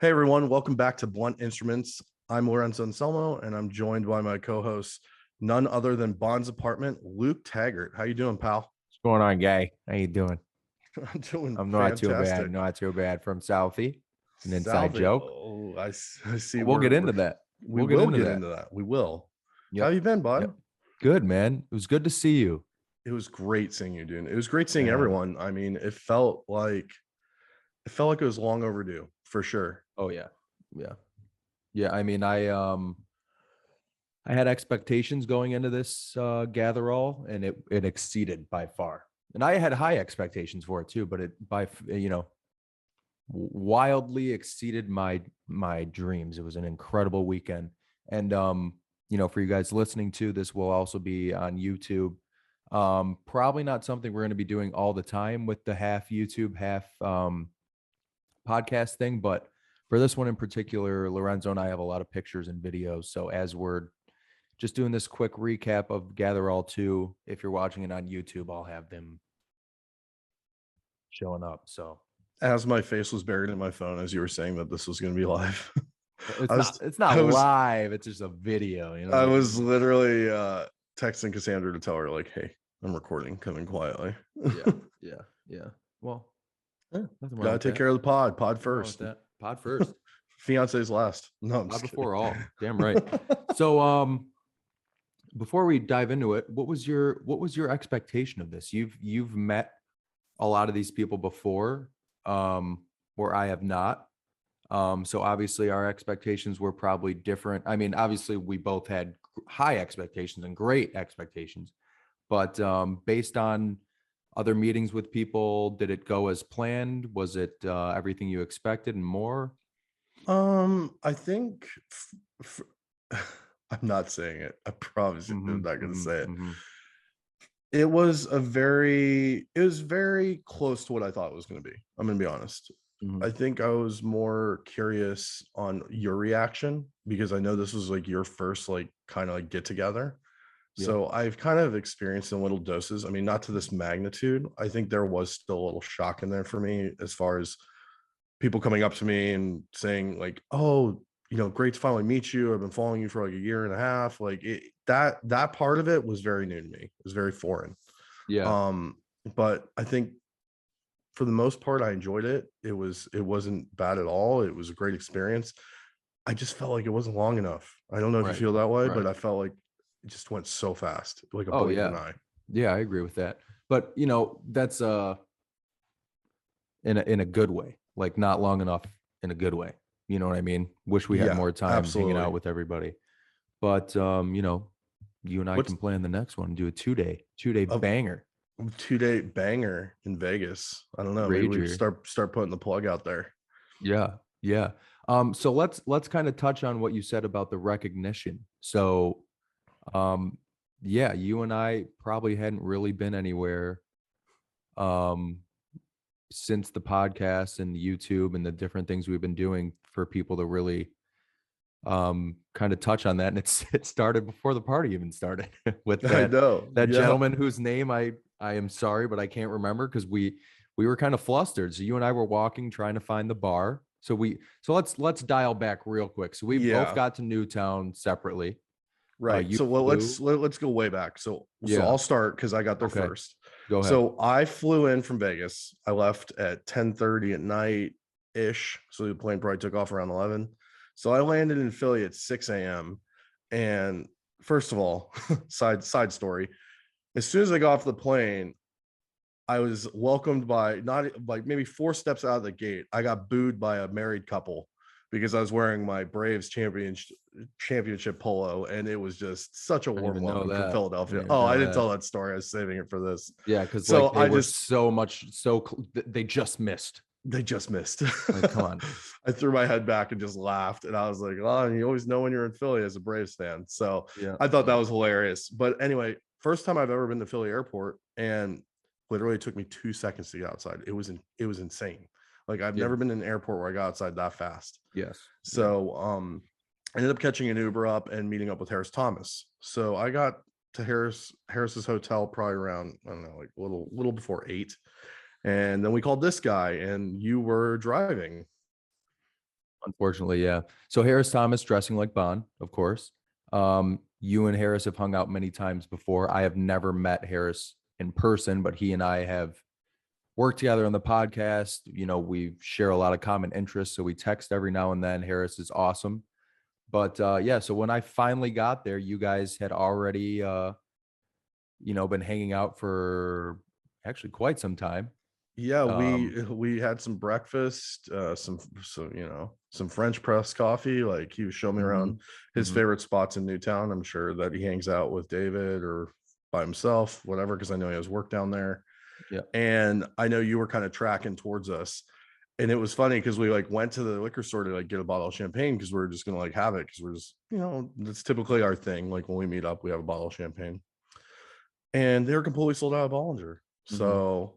Hey everyone, welcome back to Blunt Instruments. I'm Lorenzo Anselmo, and I'm joined by my co-host, none other than Bond's apartment, Luke Taggart. How you doing, pal? What's going on, guy? How you doing? I'm doing I'm not too bad. fantastic. Not too bad from Southie. An inside Southie. joke. Oh, I see. We'll get into that. We We'll get will into get that. into that. We will. How Yep. you been, bud? Yep. Good, man. It was good to see you. It was great seeing you, dude. It was great seeing Yeah. everyone. I mean, it felt like it was long overdue for sure. Oh yeah. Yeah. Yeah. I mean, I had expectations going into this Gatherall, and it exceeded by far. And I had high expectations for it too, but wildly exceeded my dreams. It was an incredible weekend. And for you guys listening to this, will also be on YouTube. Probably not something we're going to be doing all the time with the half YouTube, half podcast thing, but for this one in particular, Lorenzo and I have a lot of pictures and videos. So as we're just doing this quick recap of Gatherall Two, if you're watching it on YouTube, I'll have them showing up. So As my face was buried in my phone as you were saying that this was going to be live. it's I not was it's not I was live. It's just a video. You know what I I was mean? literally texting Cassandra to tell her, like, hey, I'm recording, come in quietly. Yeah, yeah, yeah. Well, nothing wrong Gotta with take that. care of the pod Nothing wrong with first. that. Pod first. Fiance's last. No, I'm Pod just kidding. before all. Damn right. So before we dive into it, what was your expectation of this? You've met a lot of these people before, where I have not. So obviously our expectations were probably different. I mean, obviously we both had high expectations and great expectations, but based on other meetings with people, did it go as planned? Was it everything you expected and more? I think I'm not saying it. I promise you, I'm Mm-hmm, not gonna mm-hmm, say it. mm-hmm. It was very close to what I thought it was gonna be. I'm gonna be honest. Mm-hmm. I think I was more curious on your reaction because I know this was like your first like kind of like get together. Yeah. So I've kind of experienced in little doses. I mean, not to this magnitude. I think there was still a little shock in there for me as far as people coming up to me and saying like, "Oh, great to finally meet you. I've been following you for like a year and a half." Like that part of it was very new to me. It was very foreign. Yeah. Um, but I think for the most part, I enjoyed it. It wasn't bad at all. It was a great experience. I just felt like it wasn't long enough. I don't know if you Right. feel that way, but Right. I felt like it just went so fast, like a Oh blink of an yeah. eye. Yeah, I agree with that. But that's in a good way, like not long enough in a good way. You know what I mean? Wish we had Yeah, more time hanging out absolutely. with everybody. But you and I What's can plan the next one, do a two day a banger. 2 day banger in Vegas? I don't know. Maybe we Rager. start putting the plug out there. Yeah. Yeah. So let's kind of touch on what you said about the recognition. So um yeah, you and I probably hadn't really been anywhere um since the podcast and the YouTube and the different things we've been doing for people to really kind of touch on that. And it started before the party even started with I that know. that Yeah. gentleman whose name I am sorry, but I can't remember because we were kind of flustered. So you and I were walking trying to find the bar. So let's dial back real quick. So we both Yeah. got to Newtown separately. Right. You So well, let's flew. let's go way back. So Yeah. I'll start because I got there Okay. first. Go ahead. So I flew in from Vegas. I left at 10:30 at night ish. So the plane probably took off around 11. So I landed in Philly at 6 a.m. And first of all, side story. As soon as I got off the plane, I was welcomed by not like maybe 4 steps out of the gate. I got booed by a married couple because I was wearing my Braves championship polo, and it was just such a I didn't warm even know welcome from that. I Philadelphia. didn't even Oh, I know didn't that. tell that story. I was saving it for this. Yeah, because So like they I were just so much they just missed. they just missed. Like, come on. I threw my head back and just laughed, and I was like, "Oh, and you always know when you're in Philly as a Braves fan." So Yeah, I thought that yeah, was hilarious. But anyway, first time I've ever been to Philly Airport, and literally took me 2 seconds to get outside. It was insane. Like I've yeah. never been in an airport where I got outside that fast. Yes. Yeah. So I ended up catching an Uber up and meeting up with Harris Thomas. So I got to Harris's hotel probably around, I don't know, like a little before 8. And then we called this guy, and you were driving. Unfortunately, yeah. So Harris Thomas dressing like Bond, of course. You and Harris have hung out many times before. I have never met Harris in person, but he and I have worked together on the podcast. You know, we share a lot of common interests, so we text every now and then. Harris is awesome. But yeah, so when I finally got there, you guys had already been hanging out for actually quite some time. Yeah, Um, we had some breakfast, some French press coffee. Like he was showing me around mhm, his mhm. favorite spots in Newtown. I'm sure that he hangs out with David or by himself, whatever, because I know he has work down there. Yeah. And I know you were kind of tracking towards us. And it was funny because we like went to the liquor store to like get a bottle of champagne because we are just gonna like have it because we're just, that's typically our thing. Like when we meet up, we have a bottle of champagne. And they were completely sold out of Bollinger. Mhm. So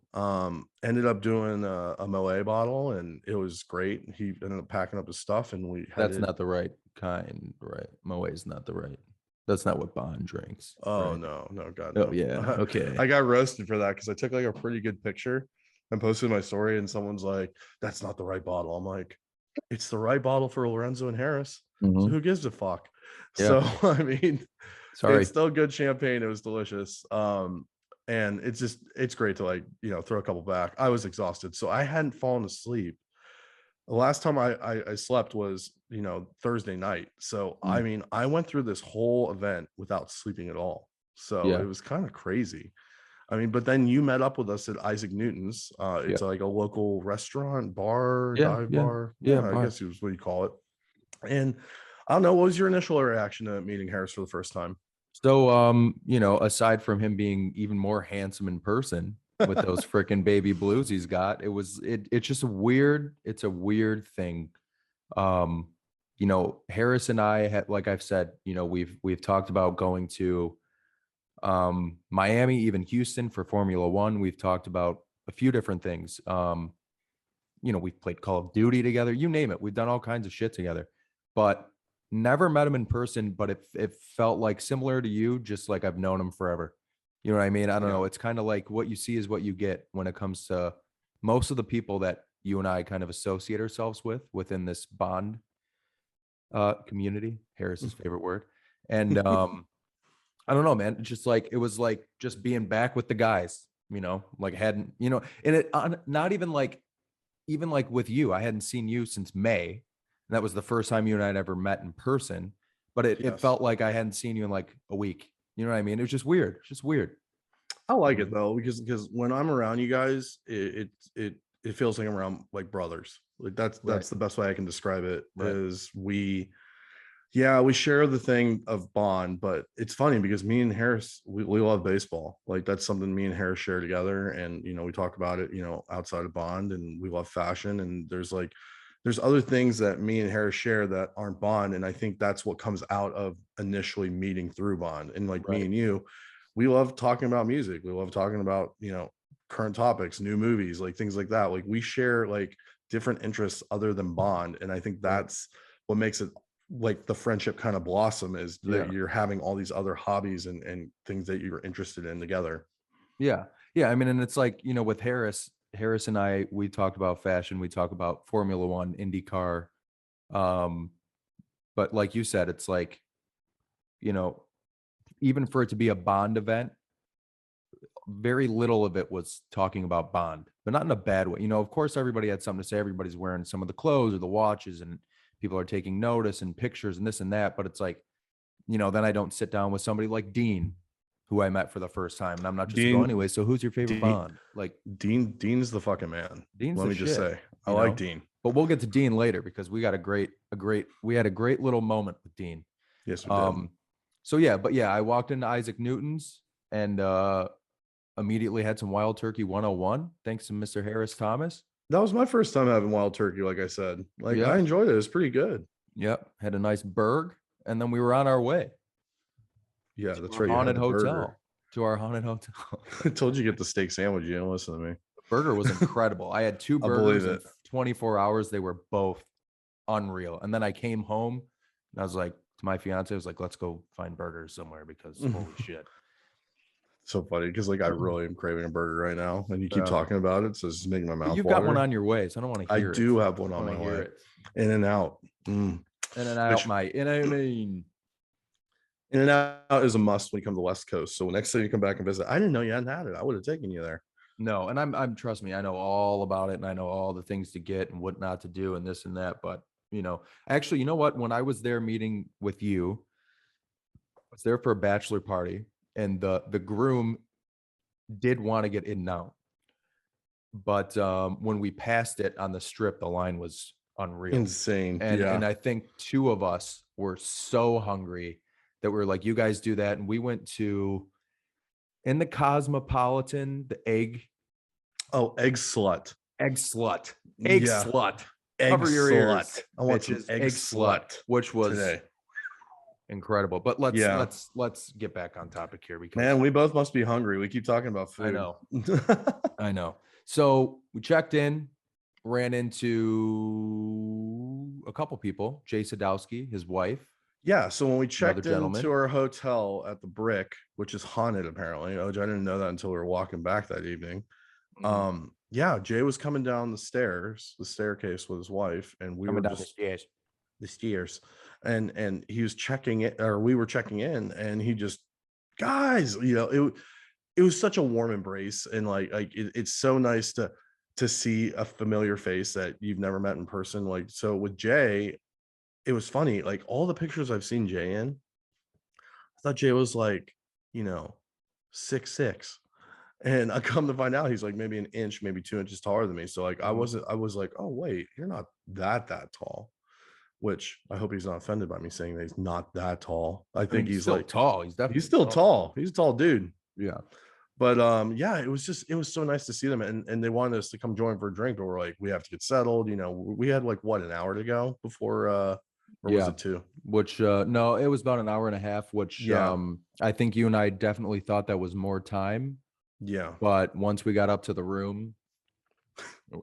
ended up doing a Moet bottle and it was great. He ended up packing up his stuff and we That's headed. not the right kind, right? Moet is not the right. That's not what Bond drinks, Oh right? no, no, God, Oh no. yeah. Okay. I got roasted for that because I took like a pretty good picture and posted my story, and someone's like, "That's not the right bottle." I'm like, "It's the right bottle for Lorenzo and Harris." So Mhm. who gives a fuck? Yeah. So I mean, it's Sorry. still good champagne. It was delicious. And it's great to like, throw a couple back. I was exhausted, so I hadn't fallen asleep. The last time I slept was, Thursday night. So I Mm. mean, I went through this whole event without sleeping at all. So Yeah. it was kind of crazy. I mean, but then you met up with us at Isaac Newton's. Yeah. It's like a local restaurant, bar, Yeah. dive Yeah. bar. Yeah. Yeah, I Bar. guess it was what you call it. And I don't know, what was your initial reaction to meeting Harris for the first time? So, aside from him being even more handsome in person with those freaking baby blues he's got, it's just it's a weird thing. Um, Harris and I had, like I've said, we've talked about going to Miami, even Houston for Formula One. We've talked about a few different things. We've played Call of Duty together, you name it. We've done all kinds of shit together, but never met him in person. But it felt like similar to you, just like I've known him forever. You know what I mean? I don't Yeah. know. It's kind of like what you see is what you get when it comes to most of the people that you and I kind of associate ourselves with within this Bond community. Harris's favorite word. And I don't know, man. It's just like it was like just being back with the guys, like hadn't, and not even like with you, I hadn't seen you since May. And that was the first time you and I had ever met in person. But it Yes. felt like I hadn't seen you in like a week. You know what I mean? It was just weird. It's just weird. I You like know? it though, because when I'm around you guys, it feels like I'm around like brothers. Like Right. that's the best way I can describe it. Right. Is we share the thing of bond, but it's funny because me and Harris, we love baseball. Like that's something me and Harris share together. And we talk about it, outside of bond, and we love fashion. And there's other things that me and Harris share that aren't bond. And I think that's what comes out of initially meeting through bond. And like me Right. and you, we love talking about music. We love talking about, current topics, new movies, like things like that. Like we share like different interests other than bond. And I think Right. that's what makes it like the friendship kind of blossom, is that Yeah. you're having all these other hobbies and things that you're interested in together. Yeah. Yeah. I mean, and it's like, with Harris and I, we talked about fashion, we talk about Formula One, IndyCar. Um, but like you said, it's like, you know, even for it to be a Bond event, very little of it was talking about Bond, but not in a bad way. Of course, everybody had something to say. Everybody's wearing some of the clothes or the watches, and people are taking notice and pictures and this and that. But it's like, then I don't sit down with somebody like Dean, who I met for the first time, and I'm not just to go Dean, anyway. So who's your favorite Dean, Bond? Like Dean's the fucking man. Dean's Let the me just shit, say, I you like know. Dean. But we'll get to Dean later because we had a great little moment with Dean. Yes, we did. Um, so yeah, but yeah, I walked into Isaac Newton's and immediately had some Wild Turkey 101 thanks to Mr. Harris Thomas. That was my first time having wild turkey. Like I said, like I Yeah, enjoyed it. It's pretty good. yep, had a nice burg, and then we were on our way Yeah, to that's our right. You had haunted the burger. hotel. To our haunted hotel. I told you to get the steak sandwich. You didn't listen to me. The burger was incredible. I had two I believe burgers in it. 24 hours. They were both unreal. And then I came home and I was like to my fiance, I was like, let's go find burgers somewhere because holy shit. so funny because like I really am craving a burger right now, and you keep Yeah. talking about it, so it's just making my But mouth you've got one water. on your way, so I don't want to I hear it. do have one I on want my to hear way. it. In and out. In and out, Which my in and In and Out is a must when you come to the West Coast. So next time you come back and visit, I didn't know you hadn't had it. I would have taken you there. No, and I'm trust me, I know all about it, and I know all the things to get and what not to do and this and that. But actually, you know what? When I was there meeting with you, I was there for a bachelor party, and the groom did want to get in and out, but when we passed it on the strip, the line was unreal. Insane. And I think two of us were so hungry that we were like, you guys do that. And we went to in the Cosmopolitan, the egg Egg slut. slut. Yeah. Slut. Egg Cover your slut. ears. I want some Bitches. egg slut which was today. incredible. But let's get back on topic here because Man, we both must be hungry. We keep talking about food. I know. So we checked in, ran into a couple people, Jay Sadowski, his wife. Yeah. So when we checked gentleman. into our hotel at the Brick, which is haunted apparently, which I didn't know that until we were walking back that evening. Yeah, Jay was coming down the staircase with his wife, and we were just the stairs, and he was checking it, or we were checking in, and he just, guys, it was such a warm embrace, and it's so nice to see a familiar face that you've never met in person. Like, so with Jay, it was funny. Like all the pictures I've seen Jay in, I thought Jay was like, 6'6". And I come to find out he's like maybe an inch, maybe 2 inches taller than me. So like I was like, oh wait, you're not that tall. Which I hope he's not offended by me saying that he's not that tall. I think he's still like tall. He's definitely still tall. He's a tall dude. Yeah. But yeah, it was so nice to see them, and they wanted us to come join for a drink, but we're like, we have to get settled. We had like what, an hour to go before or was it 2? Which no, it was about an hour and a half, which I think you and I definitely thought that was more time. Yeah. But once we got up to the room,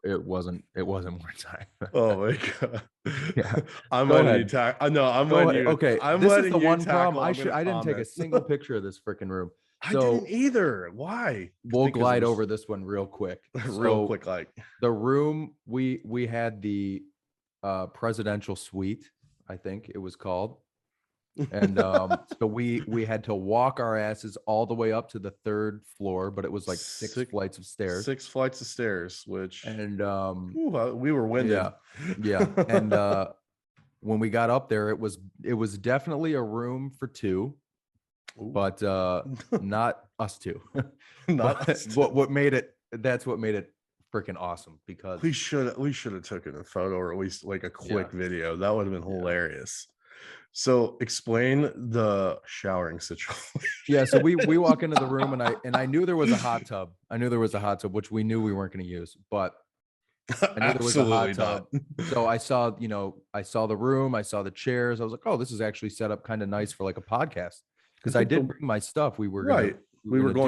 it wasn't more time. Oh my god. Yeah. I'm letting you tackle. I know. I'm letting you. Okay. This is the one problem. I didn't take a single picture of this freaking room. I didn't either. Why? We'll glide over this one real quick. Like the room, we had the presidential suite, I think it was called. And so we had to walk our asses all the way up to the 3rd floor, but it was like 6 flights of stairs. 6 flights of stairs, which we were winded. Yeah. And when we got up there, it was definitely a room for 2. Ooh. But not us 2. Not us 2. That's what made it freaking awesome, because we should have taken a photo, or at least like a quick video. That would have been hilarious. So explain the showering situation. Yeah, so we walk into the room, and I knew there was a hot tub. Which we knew we weren't going to use, but I knew there was a hot tub. So I saw the room, I saw the chairs. I was like, oh, this is actually set up kind of nice for like a podcast, because I did bring my stuff. We were going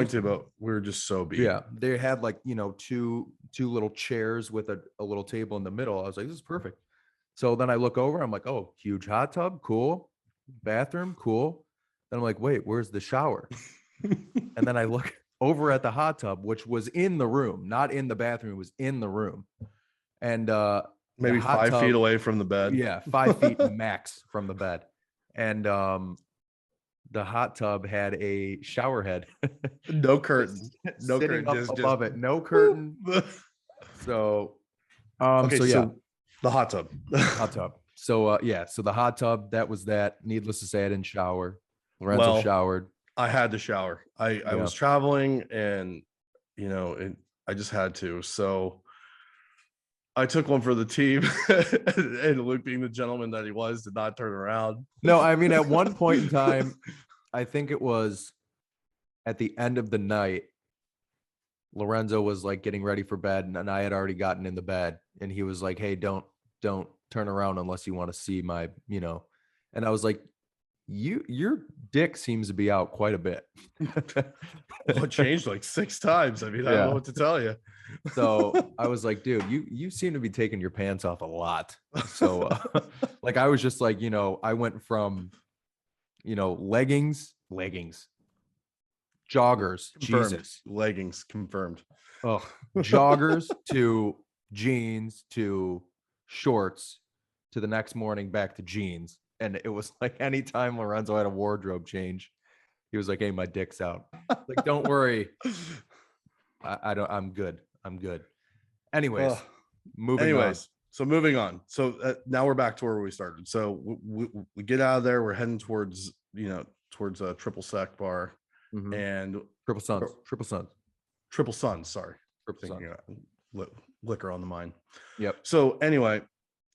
to, but we were just so beat. Yeah, they had like two little chairs with a little table in the middle. I was like, this is perfect. So then I look over, I'm like, oh, huge hot tub, cool. Bathroom, cool. Then I'm like, wait, where's the shower? And then I look over at the hot tub, which was in the room, not in the bathroom, it was in the room. And maybe 5 feet away from the bed. Yeah, 5 feet max from the bed. And the hot tub had a shower head. No curtain. No curtain. Above it. No curtain. So so the hot tub. So so the hot tub, that was that. Needless to say, I didn't shower. Lorenzo showered. I had to shower. I was traveling, and I just had to. So I took one for the team, and Luke, being the gentleman that he was, did not turn around. No, I mean, at one point in time, I think it was at the end of the night, Lorenzo was like getting ready for bed, and I had already gotten in the bed, and he was like, hey, don't turn around unless you want to see my, and I was like, your dick seems to be out quite a bit. Well, it changed like 6 times. I mean, I don't know what to tell you. So I was like, dude, you seem to be taking your pants off a lot. So like, I was just like, I went from, leggings, joggers, Confirmed. Jesus. Leggings confirmed. Oh, joggers to jeans to shorts to the next morning back to jeans. And it was like anytime Lorenzo had a wardrobe change, he was like, "Hey, my dick's out." Like, don't worry. I don't, I'm good. I'm good. Anyways, moving on. So moving on. So now we're back to where we started. So we get out of there. We're heading towards, towards a triple sec bar and Triple Suns. Sorry. Triple Suns. Liquor on the mind. Yep. So anyway,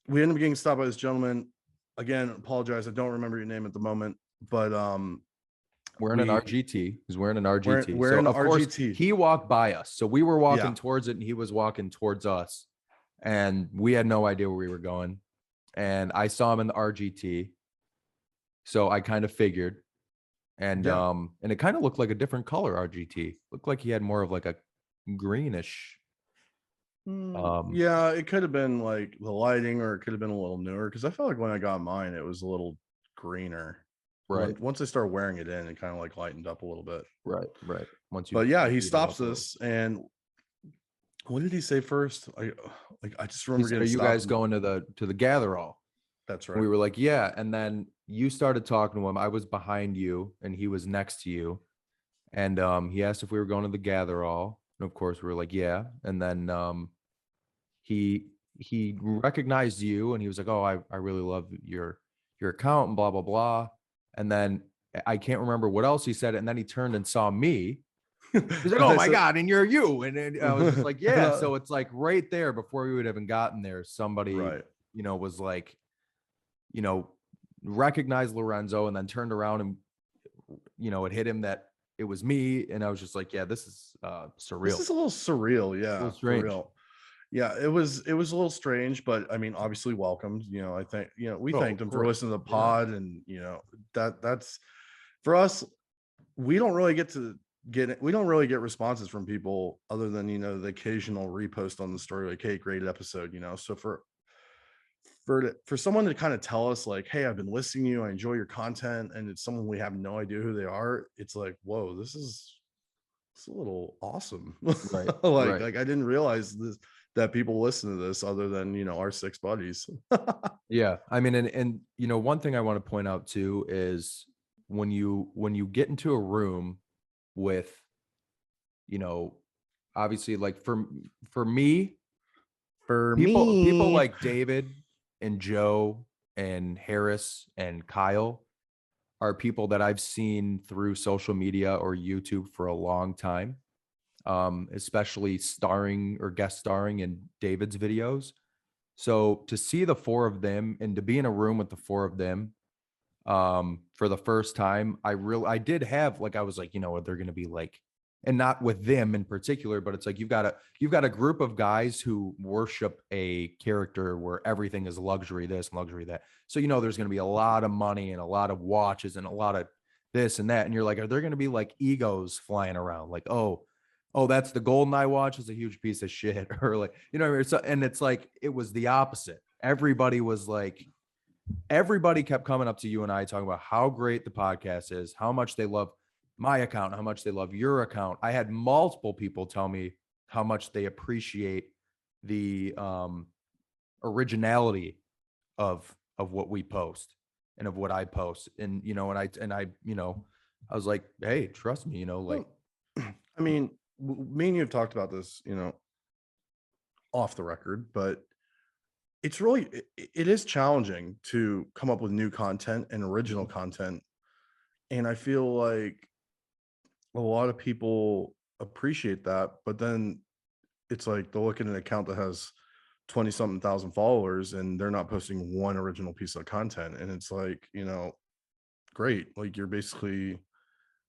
we ended up getting stopped by this gentleman. Again, apologize. I don't remember your name at the moment, but wearing an RGT. He's wearing an RGT. Wearing so of course RGT. He walked by us. So we were walking towards it and he was walking towards us. And we had no idea where we were going. And I saw him in the RGT. So I kind of figured. And it kind of looked like a different color RGT. Looked like he had more of like a greenish. Yeah, it could have been like the lighting, or it could have been a little newer, because I felt like when I got mine, it was a little greener. Right. Once I started wearing it in, it kind of like lightened up a little bit. Right. But yeah, he stops us, and what did he say first? I just remember getting. Are you guys going to the Gatherall? That's right. And we were like, yeah. And then you started talking to him. I was behind you, and he was next to you. And he asked if we were going to the Gatherall, and of course we were like, yeah. And then he recognized you, and he was like, oh, I really love your account and blah blah blah. And then I can't remember what else he said. And then he turned and saw me. He's like, oh my God, and you're you. And I was just like, yeah. So it's like right there before we would have even gotten there, somebody, was like, recognized Lorenzo, and then turned around and, it hit him that it was me. And I was just like, yeah, this is surreal. This is a little surreal. Yeah. A little strange. For real. Yeah, it was a little strange, but I mean, obviously welcomed. I think, we thanked him for listening to the pod, and that's for us. We don't really get responses from people other than, the occasional repost on the story, like, hey, great episode, so for someone to kind of tell us like, hey, I've been listening to you, I enjoy your content, and it's someone we have no idea who they are, it's like, whoa, it's a little awesome. Right. Like I didn't realize that people listen to this other than, our six buddies. Yeah. I mean, and one thing I want to point out too is when you get into a room with, obviously, like for me, people like David and Joe and Harris and Kyle are people that I've seen through social media or YouTube for a long time, especially starring or guest starring in David's videos. So to see the four of them and to be in a room with the four of them for the first time, I did have, like, I was like, they're going to be like, and not with them in particular, but it's like, you've got a group of guys who worship a character where everything is luxury, this, luxury, that. So, there's going to be a lot of money and a lot of watches and a lot of this and that. And you're like, are there going to be like egos flying around? Like, oh, that's the GoldenEye watch is a huge piece of shit. Or like, and it's like, it was the opposite. Everybody kept coming up to you and I talking about how great the podcast is, how much they love my account, how much they love your account. I had multiple people tell me how much they appreciate the originality of what we post and of what I post. And, I was like, hey, trust me, like, I mean, me and you have talked about this, off the record, but it's really, it is challenging to come up with new content and original content. And I feel like a lot of people appreciate that, but then it's like they'll look at an account that has 20 something thousand followers and they're not posting one original piece of content. And it's like, great. Like, you're basically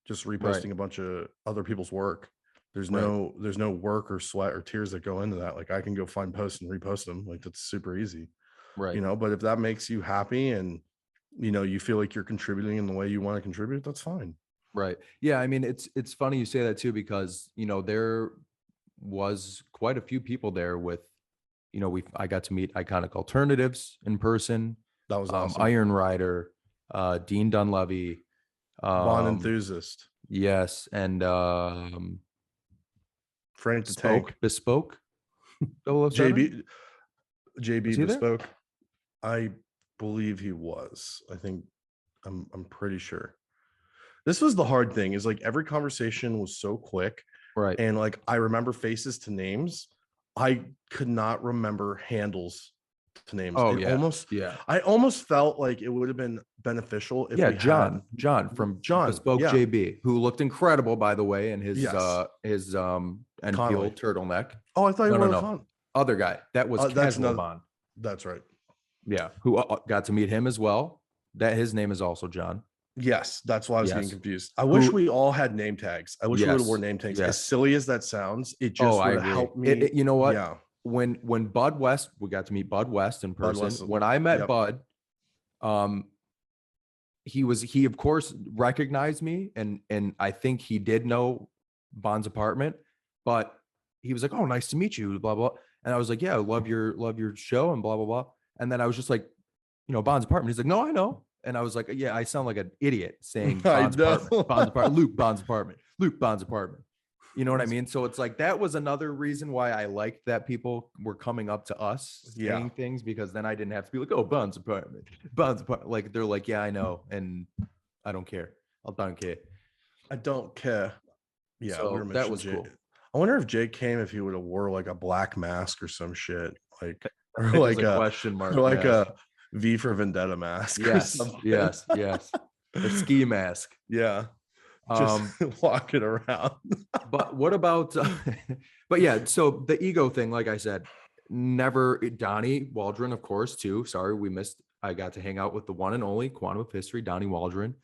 just reposting a bunch of other people's work. There's no work or sweat or tears that go into that. Like, I can go find posts and repost them. Like, that's super easy. Right. But if that makes you happy and, you feel like you're contributing in the way you want to contribute, that's fine. Right. Yeah. I mean, it's funny you say that too, because, there was quite a few people there with, I got to meet Iconic Alternatives in person. That was awesome. Iron Rider, Dean Dunleavy, Bond Enthusiast. Yes, and Frank the Tank, Bespoke 007? JB Was JB he there? Bespoke. I believe he was. I think I'm pretty sure. This was the hard thing is like every conversation was so quick Right. and like I remember faces to names. I could not remember handles to names. Oh It yeah. almost Yeah. I almost felt like it would have been beneficial if Yeah, we had John from John. Bespoke Yeah. JB, who looked incredible by the way in Yes. his Connolly. Enfield turtleneck. Oh, I thought you No, no, were no. Other guy. That was that's Casual another. Bond. That's right. Yeah, who got to meet him as well. That his name is also John. Yes, that's why I was getting Yes. confused. I wish Who we all had name tags. I wish we would have worn yes. name tags. As Yes. silly as that sounds, it Oh, just I would have agree. helped me. You know what? Yeah. When Bud West, we got to meet Bud West in Bud person. West. When I met Yep. Bud, um, he of course recognized me, and I think he did know Bond's apartment, but he was like, "Oh, nice to meet you," blah blah. And I was like, "Yeah, I love your show," and blah blah blah. And then I was just like, Bond's apartment. He's like, "No, I know." And I was like, "Yeah, I sound like an idiot saying I Bond's apartment, know. Bond's apartment, Luke Bond's apartment, Luke Bond's apartment." You know what I It's- mean? So it's like that was another reason why I liked that people were coming up to us Yeah. saying things, because then I didn't have to be like, "Oh, Bond's apartment, Bond's apartment." Like they're like, "Yeah, I know," and I don't care. I don't care. I don't care. Yeah, we were So that mentioning was Jake. cool. I wonder if Jake came if he would have wore like a black mask or some shit, like or It was like a a question mark. or like Yes, a V for Vendetta mask or yes, something. yes, yes. The ski mask. Yeah, just Um, walking around. but what about? But yeah, so the ego thing, like I said, never. Donnie Waldron, of course, too. Sorry, we missed. I got to hang out with the one and only Quantum of History, Donnie Waldron,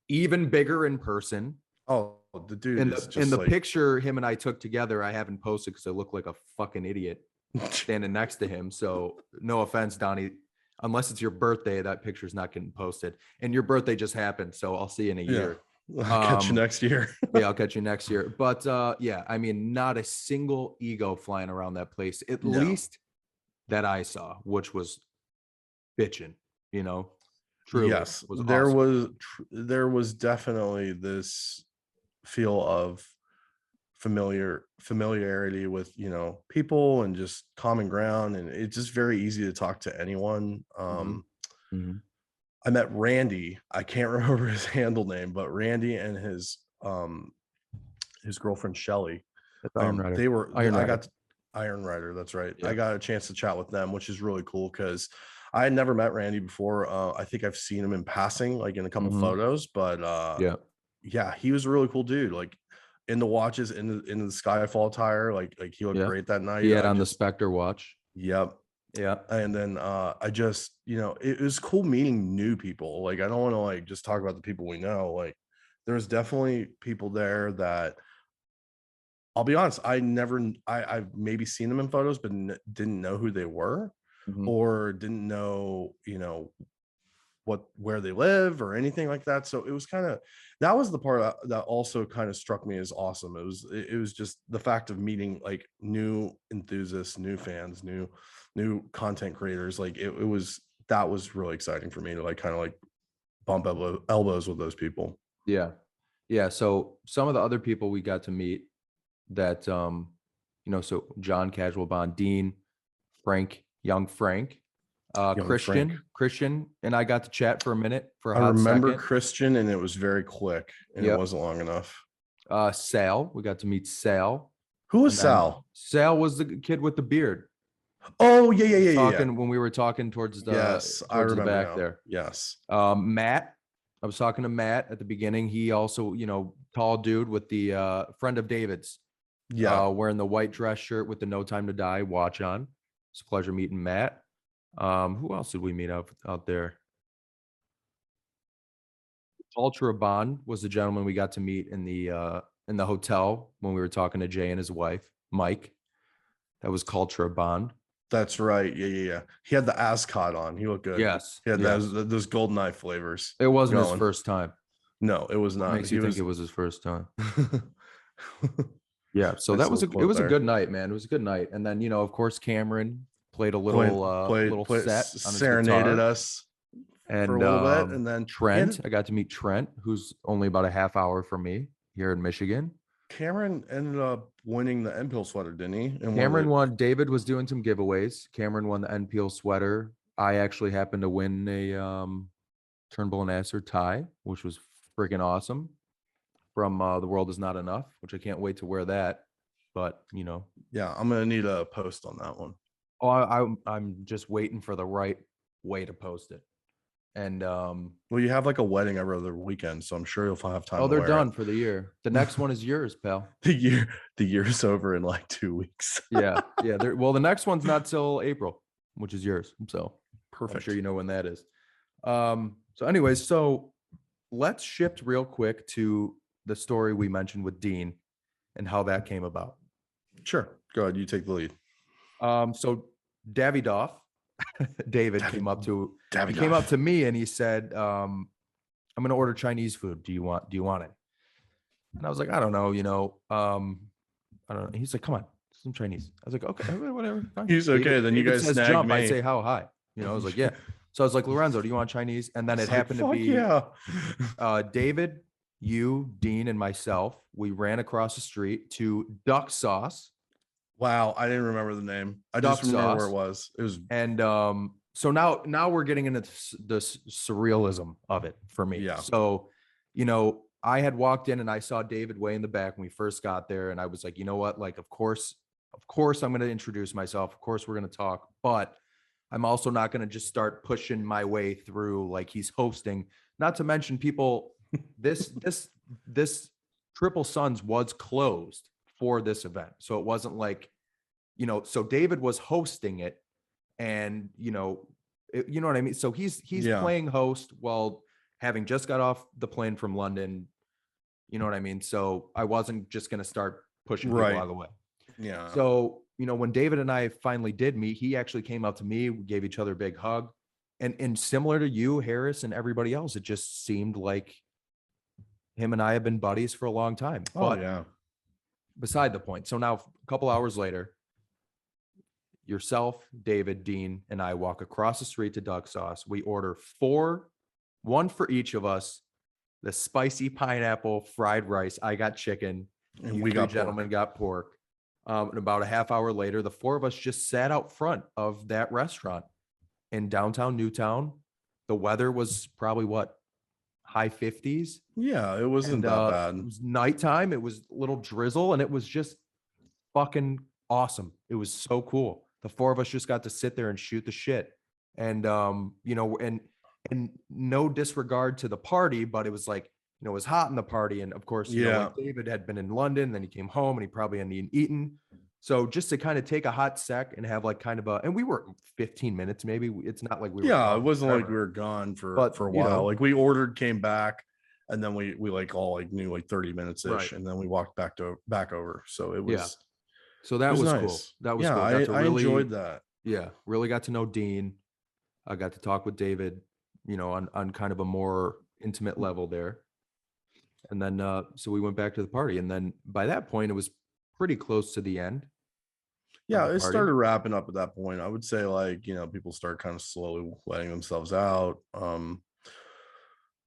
even bigger in person. Oh, the dude And is in just the like picture him and I took together, I haven't posted because I look like a fucking idiot standing next to him. So no offense, Donnie. Unless it's your birthday, that picture's not getting posted. And your birthday just happened, so I'll see you in a yeah. year. I'll catch you next year. Yeah, I'll catch you next year. But yeah, I mean, not a single ego flying around that place, at No. least that I saw, which was bitching, truly Yes, was there awesome. there was definitely this feel of familiarity with people and just common ground, and it's just very easy to talk to anyone. Mhm. Mhm. I met Randy. I can't remember his handle name, but Randy and his girlfriend Shelly. That's Iron Rider. They were Iron I Rider. got Iron Rider. That's right. I Yeah. got a chance to chat with them, which is really cool because I had never met Randy before. I think I've seen him in passing, like in a couple Mhm. photos, but Yeah. yeah, he was a really cool dude. Like in the watches, in the Skyfall tire, like he looked Yeah. great that He night. had I on the just Spectre watch. Yep. Yeah. And then I just it was cool meeting new people. Like I don't want to like just talk about the people we know. Like there's definitely people there that I'll be honest, I've maybe seen them in photos, but didn't know who they were Mhm. or didn't know, where they live or anything like that. So it was that was the part that also kind of struck me as awesome. It was just the fact of meeting like new enthusiasts, new fans, new content creators. Like that was really exciting for me to like kind of like bump elbows with those people. Yeah. Yeah. So some of the other people we got to meet that so John Casual Bond, Dean, Frank, young Frank, Young Frank. Christian, and I got to chat for a minute, for a I hot remember second. Christian, and it was very quick, and it Yep. wasn't long enough. Sal, we got to meet Sal. Who was And then Sal? Sal was the kid with the beard. Oh yeah. Talking when we were talking towards Yes, I the remember back now. there. Yes. Matt, I was talking to Matt at the beginning. He also, tall dude with the friend of David's, Yeah. wearing the white dress shirt with the No Time to Die watch on. It's a pleasure meeting Matt. Who else did we meet out there? Ultra Bond was the gentleman we got to meet in the hotel when we were talking to Jay and his wife, Mike. That was Culture Bond. That's right. Yeah. He had the Ascot on. He looked good. Yes. He had Yes. those golden eye flavors. It wasn't his going. first time. No, it was What not. makes you think it was his first time? Yeah. So Nice that was little it quote was a there. good night, man. It was a good night. And then, of course, Cameron played a little set on his serenaded guitar. us for And a little bit, and then Trent, I got to meet Trent, who's only about a half hour from me. here in Michigan. Cameron ended up winning the Empil sweater, didn't he? And Cameron won. David was doing some giveaways. Cameron won the NPL sweater. I actually happened to win a Turnbull and Asser tie, which was freaking awesome. From The World Is Not Enough, which I can't wait to wear that. But yeah, I'm gonna need a post on that one. Oh, I'm just waiting for the right way to post it. And well, you have like a wedding every other weekend, so I'm sure you'll have time. Oh, they're done for the year. The next one is yours, pal. the year's over in like 2 weeks. yeah. Well, the next one's not till April, which is yours. So Perfect. I'm sure you know when that is. So anyways, so let's shift real quick to the story we mentioned with Dean and how that came about. Sure. Go ahead. You take the lead. So Davidoff, David came up to me and he said, I'm going to order Chinese food. Do you want it? And I was like, I don't know, I don't know. He's like, come on, some Chinese. I was like, okay, whatever. Fine. He's okay. David, then you guys says snag jump. me. I say, how high? I was like, yeah. So I was like, Lorenzo, do you want Chinese? And then it happened to be David, you, Dean, and myself. We ran across the street to Duck Sauce. Wow, I didn't remember the name. I just remember where it was. It was, and so now we're getting into the surrealism of it for me. Yeah. So, I had walked in and I saw David way in the back when we first got there, and I was like, you know what? Like, of course, I'm going to introduce myself. Of course, we're going to talk, but I'm also not going to just start pushing my way through like he's hosting. Not to mention, people, this Triple Suns was closed for this event. So it wasn't like, so David was hosting it and, you know what I mean? So he's playing host while having just got off the plane from London. You know what I mean? So I wasn't just going to start pushing people out of the way. Yeah. So, when David and I finally did meet, he actually came up to me, we gave each other a big hug. And similar to you, Harris, and everybody else, it just seemed like him and I have been buddies for a long time. But yeah. Beside the point. So now a couple hours later, yourself, David, Dean, and I walk across the street to Duck Sauce. We order 4, 1 for each of us, the spicy pineapple fried rice. I got chicken. And we got gentlemen got pork. And about a half hour later, the 4 of us just sat out front of that restaurant in downtown Newtown. The weather was probably high 50s. Yeah, it wasn't that bad. It was nighttime. It was a little drizzle, and it was just fucking awesome. It was so cool. The 4 of us just got to sit there and shoot the shit. And and no disregard to the party, but it was like, it was hot in the party. And of course, David had been in London, then he came home and he probably hadn't eaten. So just to kind of take a hot sec and have like kind of and we were 15 minutes, maybe. It's not like we were. Yeah, it wasn't like we were gone for a while. Like we ordered, came back, and then we like all like knew like 30 minutes ish, right. And then we walked back over. So it was. So that was nice. Cool. That was cool. I enjoyed that. Yeah, really got to know Dean. I got to talk with David, on kind of a more intimate level there. And then, so we went back to the party. And then by that point, it was pretty close to the end. Yeah, it started wrapping up at that point. I would say like, people start kind of slowly letting themselves out.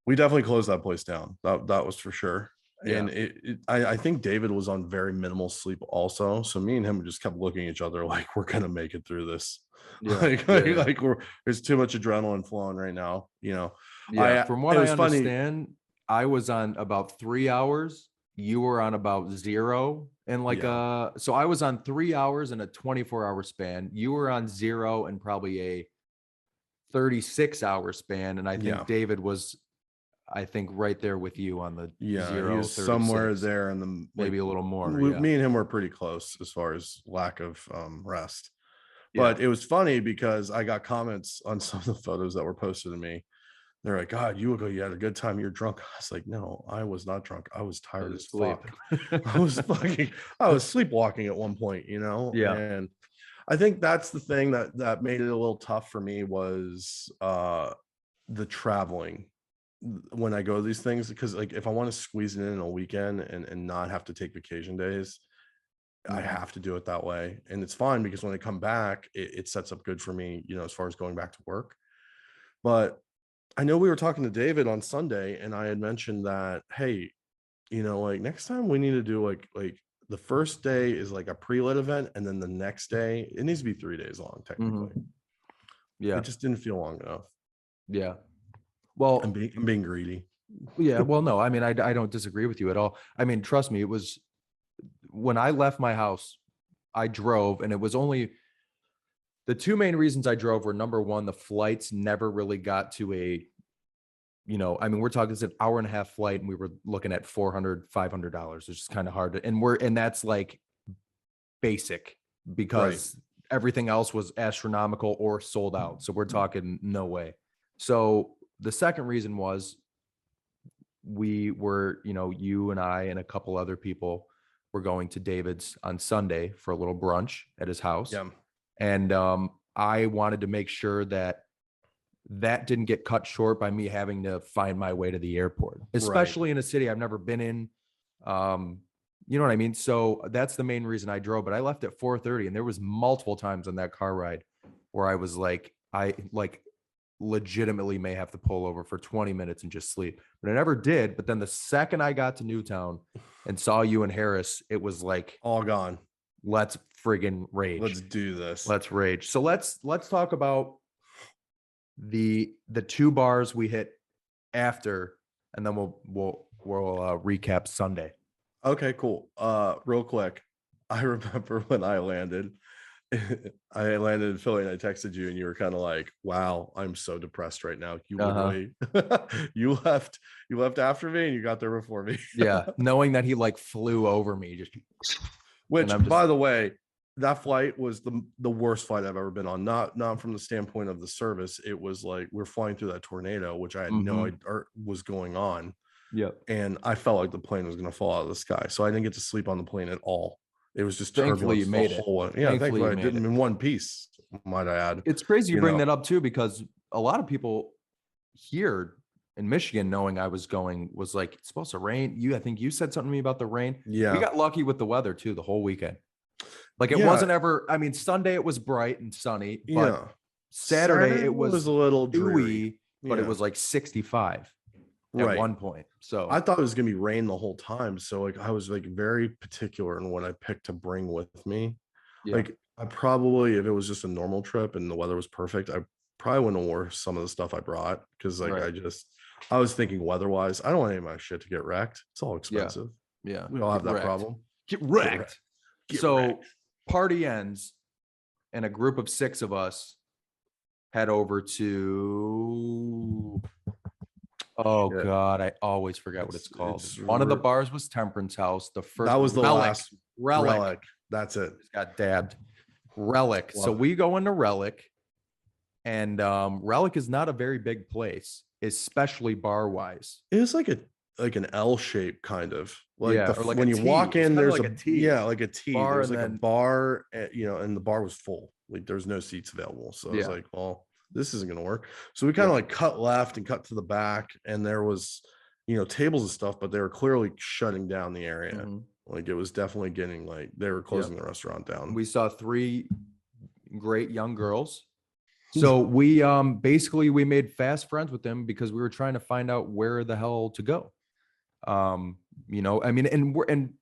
We definitely closed that place down. That was for sure. Yeah. And I think David was on very minimal sleep also. So me and him just kept looking at each other like we're going to make it through this. Yeah. Like there's too much adrenaline flowing right now, Yeah, from what I understand, I was on about 3 hours. You were on about 0. And so I was on 3 hours in a 24-hour span. You were on 0 and probably a 36-hour span. And I think David was, right there with you on the 0. He was somewhere there in the maybe a little more. Me and him were pretty close as far as lack of rest. But it was funny because I got comments on some of the photos that were posted to me. They're like, God, you had a good time. You're drunk. I was like, no, I was not drunk. I was tired as fuck. I was sleepwalking at one point, Yeah. And I think that's the thing that made it a little tough for me was the traveling when I go to these things, because like if I want to squeeze it in a weekend and not have to take vacation days, I have to do it that way. And it's fine because when I come back, it sets up good for me, as far as going back to work. But I know we were talking to David on Sunday and I had mentioned that, hey, like next time we need to do like the first day is like a pre-lit event, and then the next day it needs to be 3 days long technically. Yeah. It just didn't feel long enough. Yeah. I'm Well, being greedy. yeah. Well, no, I mean, I don't disagree with you at all. I mean, trust me, it was when I left my house, I drove, and it was only the two main reasons I drove were, number one, the flights never really got to a, I mean, we're talking, it's an hour and a half flight, and we were looking at $400-$500. It's just kind of hard to, and that's like basic, Right. because everything else was astronomical or sold out. So we're talking no way. So the second reason was we were, you and I and a couple other people were going to David's on Sunday for a little brunch at his house. Yeah. And I wanted to make sure that didn't get cut short by me having to find my way to the airport, especially in a city I've never been in. You know what I mean? So that's the main reason I drove, but I left at 4:30, and there was multiple times on that car ride where I was like, I like legitimately may have to pull over for 20 minutes and just sleep, but I never did. But then the second I got to Newtown and saw you and Harris, it was like, All gone. let's friggin' rage. Let's do this. Let's rage. So let's talk about the two bars we hit after, and then we'll recap Sunday. Okay, cool. Real quick, I remember when I landed. I landed in Philly, and I texted you, and you were kind of like, "Wow, I'm so depressed right now." You literally, you left after me, and you got there before me. Yeah, knowing that he like flew over me, just Which, by the way, that flight was the worst flight I've ever been on. Not from the standpoint of the service. It was like we're flying through that tornado, which I had no idea was going on. Yep. And I felt like the plane was going to fall out of the sky, so I didn't get to sleep on the plane at all. It was just Thankfully you turbulence made the it. whole way. Yeah, thankfully I made didn't it. in one piece, might I add. It's crazy you bring know. that up too, because a lot of people here in Michigan, knowing I was going, was like, it's supposed to rain. I think you said something to me about the rain. Yeah. We got lucky with the weather too the whole weekend. Like it wasn't ever, I mean, Sunday it was bright and sunny, but Saturday it was a little dewy, but it was like 65 at one point. So I thought it was gonna be rain the whole time. So like I was like very particular in what I picked to bring with me. yeah. Like I probably, if it was just a normal trip and the weather was perfect, I probably wouldn't have wore some of the stuff I brought, because like I was thinking weather-wise, I don't want any of my shit to get wrecked. It's all expensive. Yeah. We all have that problem. Get wrecked. Party ends, and a group of 6 of us head over to, God, I always forget what it's called. One of the bars was Temperance House. The first, that was the last Relic. That's it. It's got dabbed. Relic. So we go into Relic, and Relic is not a very big place, especially bar wise. It was like an L shape kind of, like or like when you walk in, there's like a T. Yeah, like a T. Bar, there's like then a bar, and the bar was full. Like there's no seats available. So I was like, well, this isn't gonna work. So we kind of like cut left and cut to the back, and there was tables and stuff, but they were clearly shutting down the area. Like it was definitely getting like they were closing the restaurant down. We saw 3 great young girls. So we basically we made fast friends with them, because we were trying to find out where the hell to go. I mean, and we're, and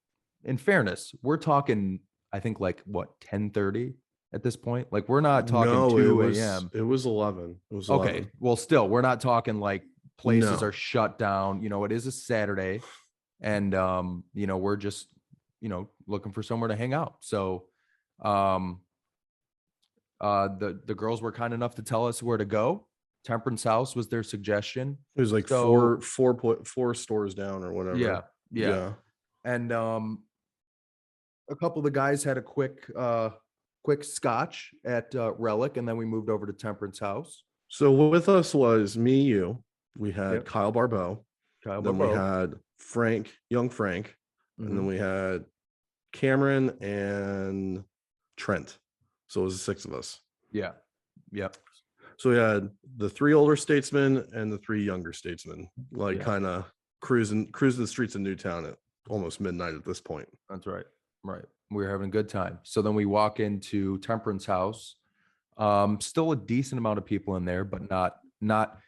in fairness, we're talking, I think, like what, 10:30 at this point? Like we're not talking 2 a.m. It was 11. It was okay. 11. Well, still, we're not talking like places are shut down. It is a Saturday, and we're just looking for somewhere to hang out. So the girls were kind enough to tell us where to go. Temperance House was their suggestion. It was like four stores down or whatever. Yeah. And a couple of the guys had a quick scotch at Relic, and then we moved over to Temperance House. So with us was me, you. We had Kyle Barbeau. Then we had young Frank, and then we had Cameron and Trent. So it was 6 of us. Yeah. So we had the 3 older statesmen and the 3 younger statesmen, like kind of cruising the streets of Newtown at almost midnight at this point. That's right. Right. We were having a good time. So then we walk into Temperance House. Still a decent amount of people in there, but not.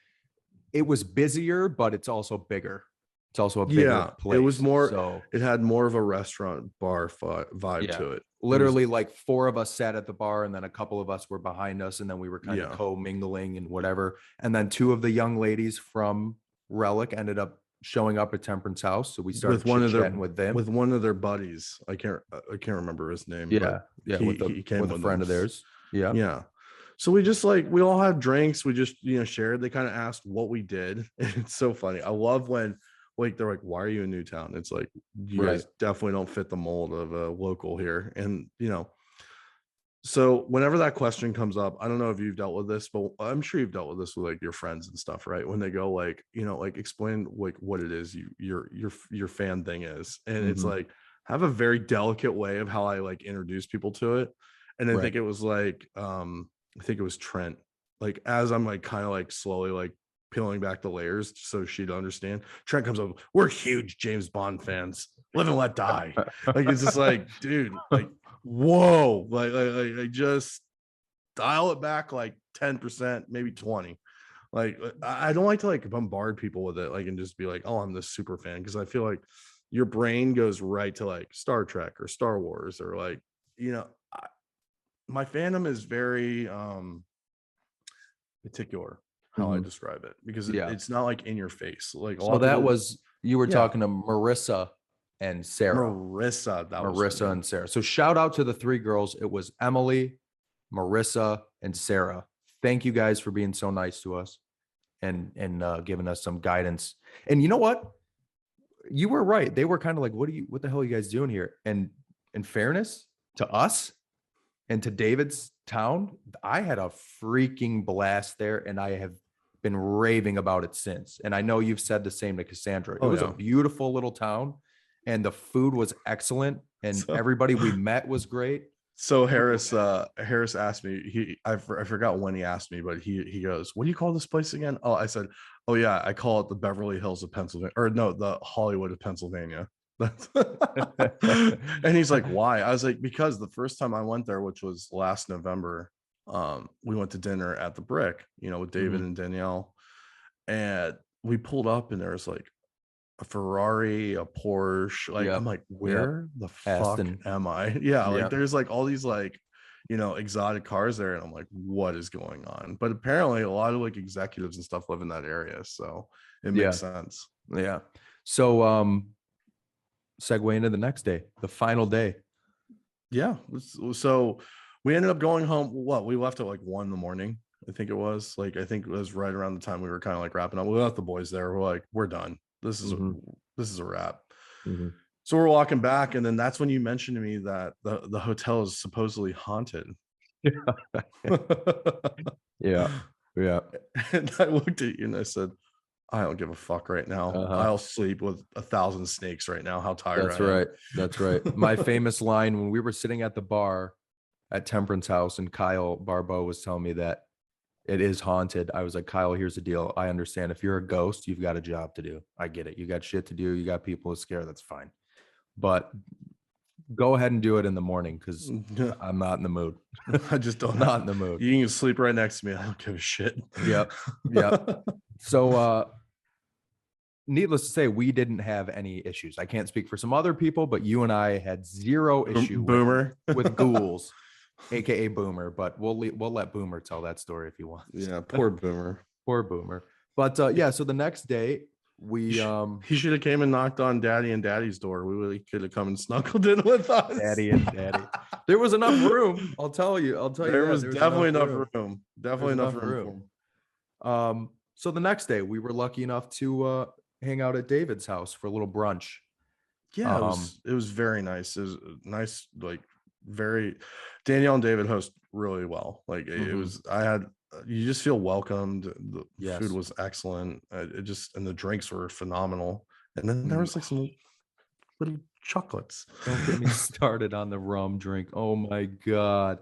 It was busier, but it's also bigger. It's also a bigger Yeah, it was place. more. So It had more of a restaurant bar vibe yeah, to it. It was literally like 4 of us sat at the bar, and then a couple of us were behind us, and then we were kind of yeah, co-mingling and whatever. And then 2 of the young ladies from Relic ended up showing up at Temperance House, so we started with one of their chit-chatting with them. buddies. I can't remember his name, but Yeah, yeah, he came with a with them. friend of theirs. Yeah. Yeah. So we just like we all had drinks. We just shared. They kind of asked what we did. And it's so funny. I love when like they're like, "Why are you in Newtown?" It's like you Right. guys definitely don't fit the mold of a local here. And so whenever that question comes up, I don't know if you've dealt with this, but I'm sure you've dealt with this with like your friends and stuff, right? When they go like, like explain like what it is your fan thing is. And it's Mhm. like have a very delicate way of how I like introduce people to it. And I Right. think it was like I think it was Trent. Like as I'm like kind of like slowly like peeling back the layers so she'd understand. Trent comes up, we're huge James Bond fans. Live and let die. Like it's just like, dude, like whoa, like just dial it back like 10%, maybe 20. Like I don't like to like bombard people with it, like and just be like, oh, I'm this super fan, because I feel like your brain goes right to like Star Trek or Star Wars or like, I, my fandom is very particular how I Mhm. describe it, because Yeah. it's not like in your face. Like a lot So of that people, was you were yeah, talking to Marissa and Sarah. Marissa, that was her Marissa name. and Sarah. So shout out to the 3 girls. It was Emily, Marissa, and Sarah. Thank you guys for being so nice to us and giving us some guidance. And you know what? You were right. They were kind of like, what the hell are you guys doing here? And in fairness to us and to David's town, I had a freaking blast there, and I have been raving about it since. And I know you've said the same to Cassandra. It Oh was a yeah. beautiful little town, and the food was excellent, and So everybody we met was great. So It was- Harris asked me, I forgot when he asked me, but he goes, what do you call this place again? Oh, I said, oh yeah, I call it the Beverly Hills of Pennsylvania, or no, the Hollywood of Pennsylvania. And he's like, why? I was like, because the first time I went there, which was last November, we went to dinner at the Brick, with David Mhm. and Danielle, and we pulled up and there was like a Ferrari, a Porsche. Like, I'm Yep. like, Yep. where the fuck Aston. am I? Yeah, like Yep. there's like all these like, exotic cars there. And I'm like, what is going on? But apparently a lot of like executives and stuff live in that area. So it makes Yeah. sense. Yeah. So segue into the next day, the final day. Yeah. So we ended up going home. What, we left at like 1 in the morning. I think it was like, I think it was right around the time we were kind of like wrapping up. We left the boys there. We're like, we're done. Mhm. This is a wrap. Mhm. So we're walking back, and then that's when you mentioned to me that the hotel is supposedly haunted. Yeah. Yeah. And I looked at you and I said, I don't give a fuck right now. Uh-huh. I'll sleep with 1,000 snakes right now. How tired That's I am. right. That's right. My famous line when we were sitting at the bar at Temperance House and Kyle Barbeau was telling me that it is haunted. I was like, Kyle, here's the deal. I understand if you're a ghost, you've got a job to do. I get it. You got shit to do. You got people to scare. That's fine. But go ahead and do it in the morning because I'm not in the mood. I just don't Not have, in the mood. you can sleep right next to me. I don't give a shit. Yep. Yep. So needless to say, we didn't have any issues. I can't speak for some other people, but you and I had zero issue Boomer. with ghouls, aka Boomer. But we'll let Boomer tell that story if he wants. Yeah, poor Boomer. Poor Boomer. But yeah, so the next day we He should have came and knocked on Daddy and Daddy's door. We really could have come and snuggled in with us. Daddy and Daddy. There was enough room. I'll tell you. There that. was There definitely enough room. room. There Definitely was enough room for him. So the next day we were lucky enough to hang out at David's house for a little brunch. Yeah, it was very nice. It was nice, like very Danielle and David host really well. Like it Mhm. was, you just feel welcomed. The Yes. food was excellent. And the drinks were phenomenal. And then there was like some little chocolates. Don't get me started on the rum drink. Oh my God.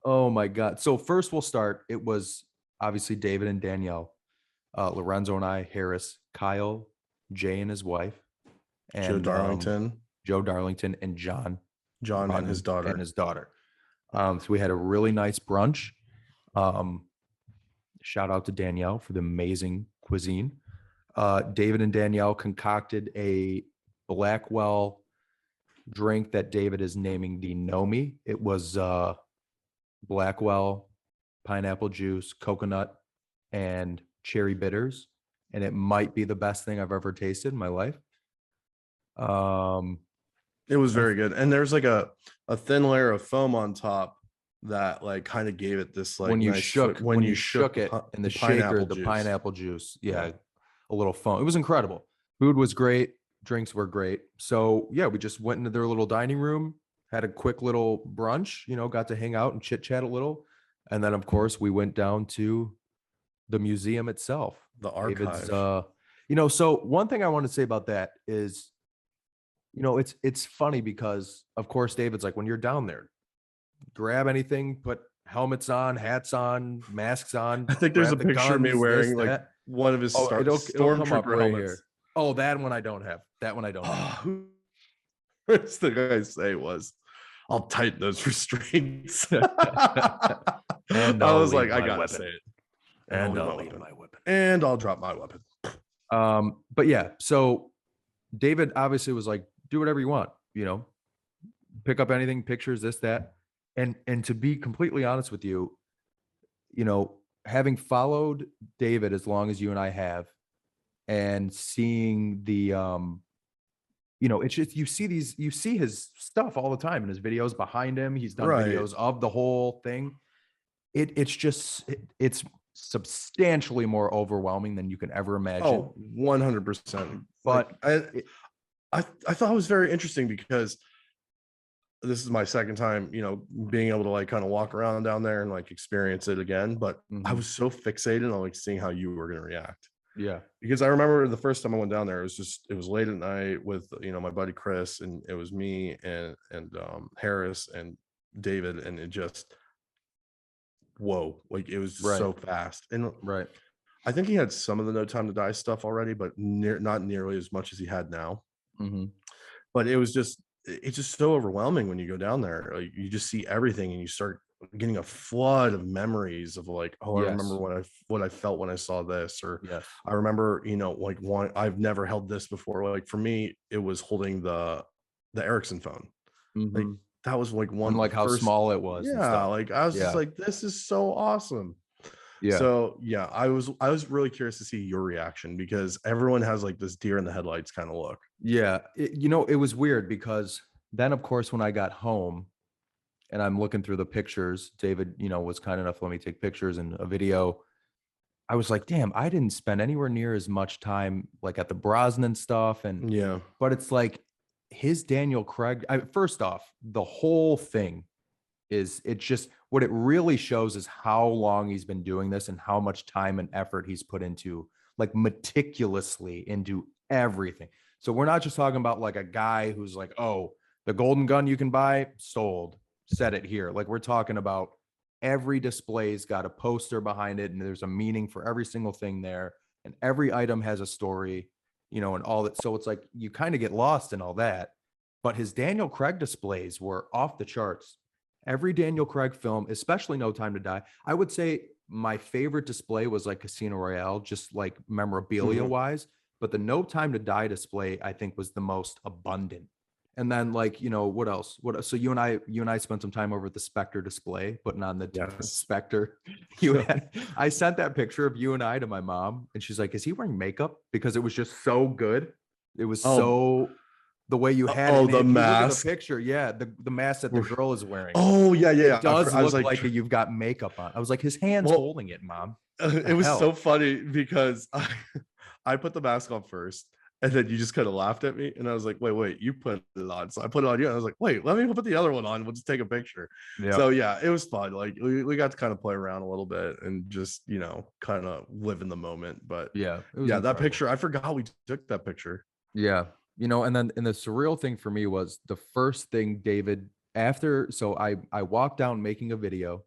Oh my God. So first we'll start. It was obviously David and Danielle, Lorenzo and I, Harris, Kyle, Jay and his wife, Joe and Darlington, Joe Darlington, and John and his daughter. and his daughter. So we had a really nice brunch. Shout out to Danielle for the amazing cuisine. David and Danielle concocted a Blackwell drink that David is naming the Nomi. It was Blackwell, pineapple juice, coconut, and cherry bitters, and it might be the best thing I've ever tasted in my life. It was very good, and there's like a thin layer of foam on top that like kind of gave it this like when you nice shook when you shook it in the pineapple shaker, the juice. pineapple juice, yeah, a little foam. It was incredible. Food was great, drinks were great. So yeah, we just went into their little dining room, had a quick little brunch, you know, got to hang out and chit chat a little, and then of course we went down to the museum itself, The David's, archive. you know. So one thing I want to say about that is, you know, it's funny because of course David's like, when you're down there, grab anything, put helmets on, hats on, masks on, I think there's a grab the picture of me guns, this, wearing like that. one of his Oh, it'll come up stormtrooper right helmets. here. Oh, that one I don't have. That one I don't have. Oh, what's the guy say was, I'll tighten those restraints. And I was like, I gotta say it. And I'll leave my weapon. And I'll drop my weapon. But yeah, so David obviously was like, do whatever you want, you know, pick up anything, pictures, this, that. And to be completely honest with you, you know, having followed David as long as you and I have, and seeing the you know, it's just, you see his stuff all the time in his videos behind him. He's done Right. videos of the whole thing. It's substantially more overwhelming than you can ever imagine. Oh, 100%. But I thought it was very interesting because this is my second time, you know, being able to like kind of walk around down there and like experience it again. But I was so fixated on like seeing how you were going to react. Yeah. Because I remember the first time I went down there, it was late at night with, you know, my buddy Chris, and it was me and Harris and David, and it just, whoa, like it was just so fast. And Right. I think he had some of the No Time to Die stuff already, but not nearly as much as he had now. But it's just so overwhelming when you go down there. Like you just see everything and you start getting a flood of memories of like, oh, I remember what I felt when I saw this, or I remember, you know, like one, I've never held this before. Like for me, it was holding the Ericsson phone. Like that was like one, and like how small it was. Yeah, like I was just like, this is so awesome. Yeah. So yeah, I was really curious to see your reaction, because everyone has like this deer in the headlights kind of look. Yeah. You know, it was weird because then of course, when I got home and I'm looking through the pictures, David, you know, was kind enough to let me take pictures and a video. I was like, damn, I didn't spend anywhere near as much time like at the Brosnan stuff. And yeah, but it's like his Daniel Craig. First off, the whole thing is, it's just, what it really shows is how long he's been doing this and how much time and effort he's put into, like meticulously into everything. So we're not just talking about like a guy who's like, oh, the golden gun you can buy sold, set it here. Like we're talking about every display's got a poster behind it, and there's a meaning for every single thing there, and every item has a story, you know, and all that. So it's like you kind of get lost in all that. But his Daniel Craig displays were off the charts. Every Daniel Craig film, especially No Time to Die, I would say my favorite display was like Casino Royale, just like memorabilia wise. But the No Time to Die display, I think, was the most abundant. And then, like, you know, what else? So you and I spent some time over at the Spectre display, putting on the Spectre. I sent that picture of you and I to my mom, and she's like, "Is he wearing makeup?" Because it was just so good. It was so the way you had it. Oh, the mask. Look at the picture, yeah, the mask that the girl is wearing. Oh yeah. It does look like you've got makeup on. I was like, his hand's holding it, Mom. It was so funny because I put the mask on first, and then you just kind of laughed at me, and I was like, wait, you put it on. So I put it on you, and I was like, wait, let me put the other one on. We'll just take a picture. So yeah, it was fun. Like we got to kind of play around a little bit and just, you know, kind of live in the moment. But yeah, that picture, I forgot we took that picture. Yeah. You know, and then, and the surreal thing for me was the first thing David, after, so I walked down making a video,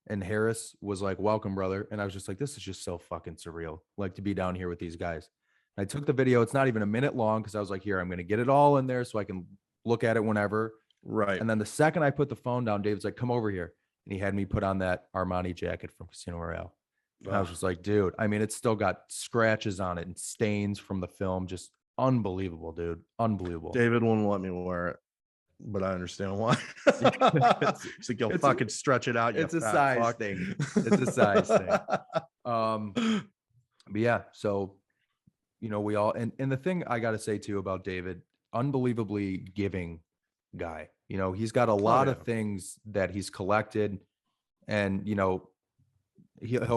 and Harris was like, "Welcome, brother." And I was just like, this is just so fucking surreal, like to be down here with these guys. I took the video. It's not even a minute long, because I was like, here, I'm going to get it all in there so I can look at it whenever. Right. And then the second I put the phone down, David's like, "Come over here." And he had me put on that Armani jacket from Casino Royale. I was just like, dude, I mean, it's still got scratches on it and stains from the film. Just unbelievable, dude. Unbelievable. David wouldn't let me wear it, but I understand why. He's like, yo, it's fucking stretch it out, you it's a fat size fuck. thing. It's a size thing. But yeah, so we all and the thing I got to say too about David, unbelievably giving guy. He's got a lot of things that he's collected, and he'll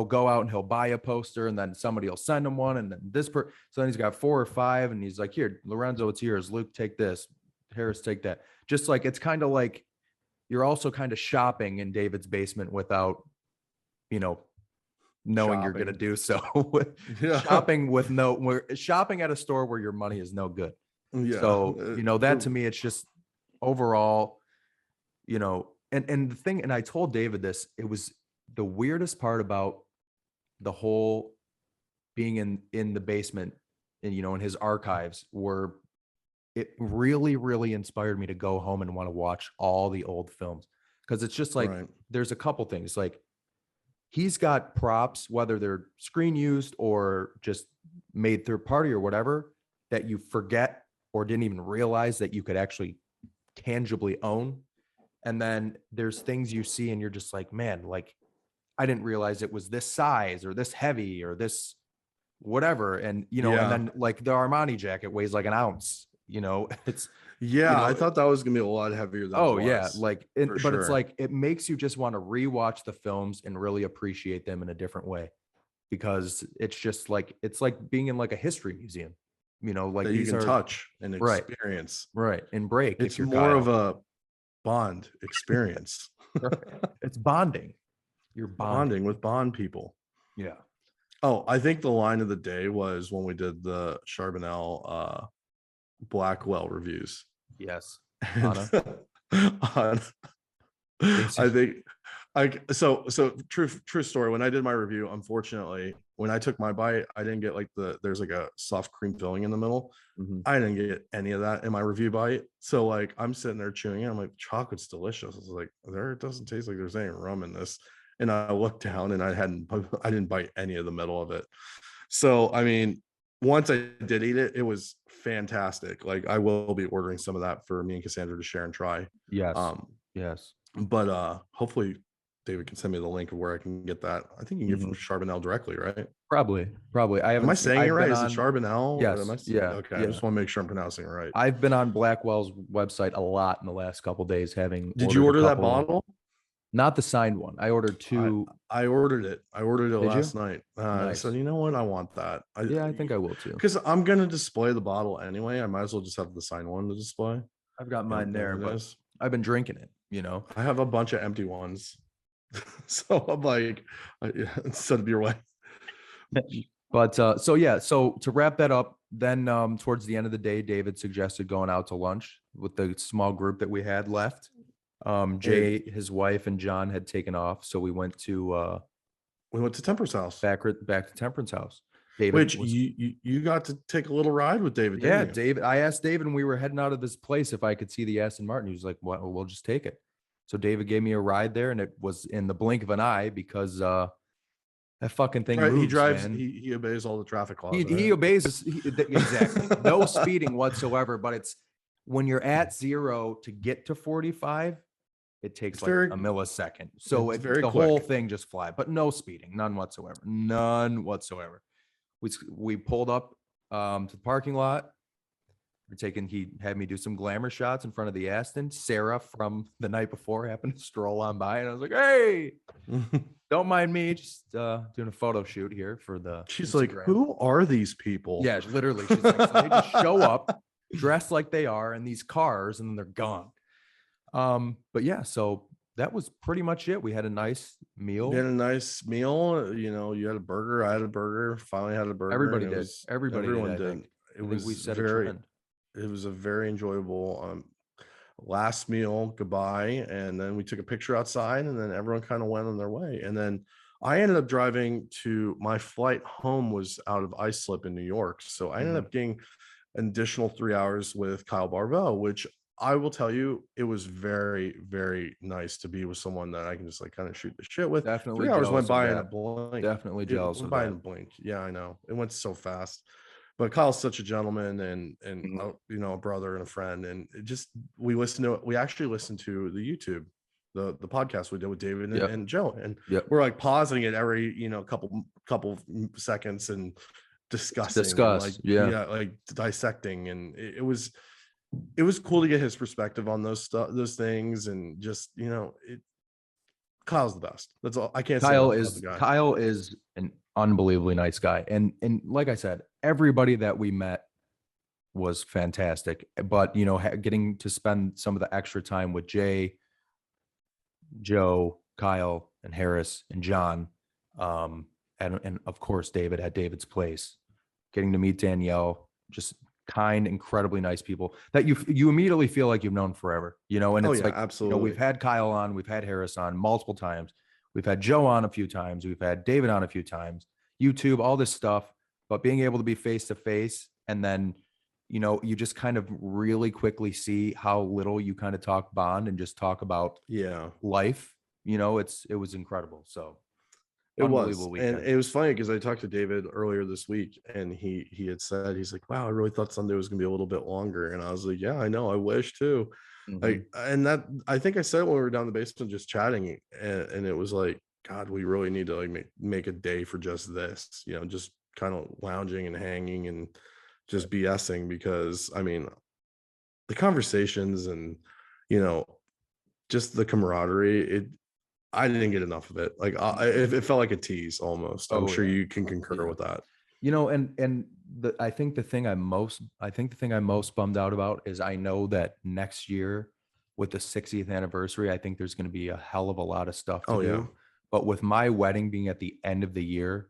go out and he'll buy a poster, and then somebody will send him one, and then so then he's got 4 or 5, and he's like, here, Lorenzo, it's yours. Luke, take this. Harris, take that. Just like, it's kind of like you're also kind of shopping in David's basement without knowing you're going to do so. Shopping at a store where your money is no good. So that to me, it's just overall, and the thing, and I told David this, it was the weirdest part about the whole being in the basement and in his archives, were it really, really inspired me to go home and want to watch all the old films, because it's just like, there's a couple things, like he's got props, whether they're screen used or just made third party or whatever, that you forget or didn't even realize that you could actually tangibly own. And then there's things you see and you're just like, man, like I didn't realize it was this size or this heavy or this whatever. And, and then like the Armani jacket weighs like an ounce, it's, I thought that was gonna be a lot heavier than it was, like, but it's like, it makes you just want to rewatch the films and really appreciate them in a different way, because it's just like, it's like being in like a history museum, like that you can touch and experience. Right. And break. It's more of a bond experience. It's bonding. You're bonding with Bond people. Yeah. Oh, I think the line of the day was when we did the Charbonnel Blackwell reviews. Yes. I think so true story. When I did my review, unfortunately, when I took my bite, I didn't get like there's like a soft cream filling in the middle. I didn't get any of that in my review bite. So like I'm sitting there chewing it. I'm like, chocolate's delicious. I was like, it doesn't taste like there's any rum in this. And I looked down and I didn't bite any of the middle of it. So I mean, once I did eat it, it was fantastic. Like I will be ordering some of that for me and Cassandra to share and try. Yes. Yes. But hopefully David can send me the link of where I can get that. I think you can get from Charbonnel directly, right? Probably. Am I saying it right? Is it Charbonnel? Yes. Yeah. Okay. Yeah. I just want to make sure I'm pronouncing it right. I've been on Blackwell's website a lot in the last couple of days. Did you order that bottle? Not the signed one. I ordered 2. I ordered it. I ordered it last night. Nice. I said, you know what? I want that. I think I will too. Because I'm gonna display the bottle anyway. I might as well just have the signed one to display. I've got mine there, but I've been drinking it. I have a bunch of empty ones. So I'm like, instead of your way. But so to wrap that up, then towards the end of the day, David suggested going out to lunch with the small group that we had left. Jay, his wife, and John had taken off, so we went to Temper's house. Back to Temper's house. David, which you got to take a little ride with David. Yeah, David. I asked David when we were heading out of this place if I could see the Aston Martin. He was like, "Well, we'll just take it." So David gave me a ride there, and it was in the blink of an eye because that fucking thing moves, he drives. Man. He obeys all the traffic laws. He obeys exactly. No speeding whatsoever. But it's when you're at 0 to get to 45. It takes like a millisecond. So the whole thing just fly, but no speeding, none whatsoever. We pulled up to the parking lot. He had me do some glamour shots in front of the Aston. Sarah from the night before happened to stroll on by, and I was like, hey, don't mind me, just doing a photo shoot here for the She's Instagram. Like, who are these people? Yeah, literally. She's like, so they just show up dressed like they are in these cars and then they're gone. But yeah, so that was pretty much it. We had a nice meal. You had a burger. I had a burger. Finally had a burger. Everybody did. Everyone did. It was a very enjoyable last meal goodbye. And then we took a picture outside, and then everyone kind of went on their way. And then I ended up driving to my flight home was out of Islip in New York. So I ended up getting an additional 3 hours with Kyle Barvell, which I will tell you, it was very, very nice to be with someone that I can just like kind of shoot the shit with. Definitely 3 hours went jealous of by in a that. blink. Definitely It jealous went of by in that. a blink. Yeah, I know. It went so fast. But Kyle's such a gentleman and Mhm. you know, a brother and a friend. And it just we actually listened to the YouTube, the podcast we did with David Yep. and Joe. And Yep. we're like pausing it every, you know, couple seconds and discussing and like Discuss. Yeah. yeah, like dissecting. And it was cool to get his perspective on those things. And just, you know, Kyle's the best. That's all. I can't say enough about the guy. Kyle is an unbelievably nice guy. And like I said, everybody that we met was fantastic. But you know, getting to spend some of the extra time with Jay, Joe, Kyle, and Harris and John, and of course David at David's place, getting to meet Danielle, just kind, incredibly nice people that you immediately feel like you've known forever, you know. And Oh it's yeah, like, you know, absolutely. we've had Kyle on, we've had Harris on multiple times, we've had Joe on a few times, we've had David on a few times, YouTube, all this stuff, but being able to be face to face, and then, you know, you just kind of really quickly see how little you kind of talk bond and just talk about Yeah. life. You know, it was incredible. So It was. unbelievable And weekend. it was funny because I talked to David earlier this week and he had said, he's like, wow, I really thought Sunday was gonna be a little bit longer. And I was like, yeah, I know, I wish too. Mhm. Like, and that I think I said it when we were down the basement just chatting, and it was like, God, we really need to like make a day for just this, you know, just kind of lounging and hanging and just BSing. Because I mean, the conversations and, you know, just the camaraderie, I didn't get enough of it. Like, it felt like a tease almost. I'm Oh sure yeah. you can concur Yeah. with that. You know, and I think the thing I'm most bummed out about is I know that next year with the 60th anniversary, I think there's going to be a hell of a lot of stuff to Oh yeah. do. But with my wedding being at the end of the year,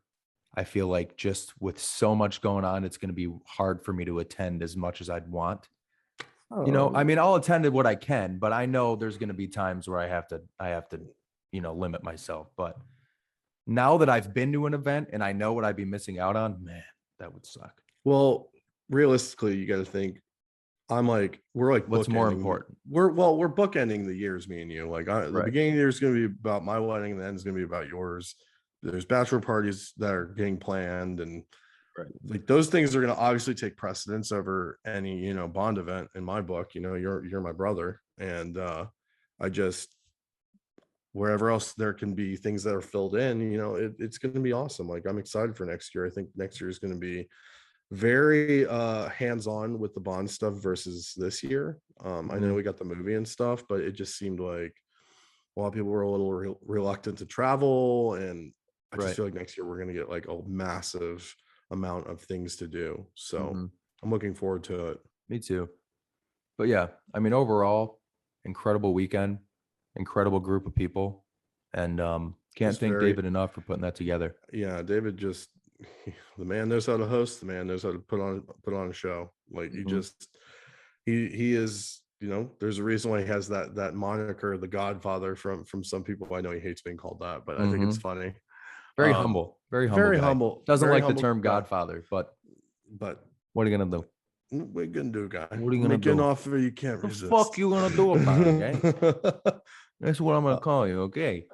I feel like just with so much going on, it's going to be hard for me to attend as much as I'd want. You know, I mean, I'll attend what I can, but I know there's going to be times where I have to, you know, limit myself. But now that I've been to an event and I know what I'd be missing out on, man, that would suck. Well, realistically, you got to think. We're like What's more bookending. important? We're bookending the years, me and you. Like, the Right. beginning of the year is going to be about my wedding, the end is going to be about yours. There's bachelor parties that are getting planned, and Right. like those things are going to obviously take precedence over any, you know, bond event in my book. You know, you're my brother, and I just, wherever else there can be things that are filled in, you know, it's going to be awesome. Like, I'm excited for next year. I think next year is going to be very hands-on with the bond stuff versus this year. I know Mhm. we got the movie and stuff, but it just seemed like a lot of people were a little reluctant to travel. And I just Right. feel like next year we're going to get like a massive amount of things to do. So Mhm. I'm looking forward to it. Me too. But yeah, I mean, overall, incredible weekend, incredible group of people, and can't Just thank very, David enough for putting that together. yeah, David just, the man knows how to host, the man knows how to put on a show. Like, you Mhm. just, he is, you know, there's a reason why he has that moniker, the Godfather. From some people, I know he hates being called that, but I think it's Mhm. funny. Um Very humble guy. Doesn't very like the humble term guy. Godfather, but But what are you gonna do? we're gonna do, guy. What are you gonna Make an do? offer you can't The fuck resist. you gonna do about it, okay? That's what I'm gonna call you, okay?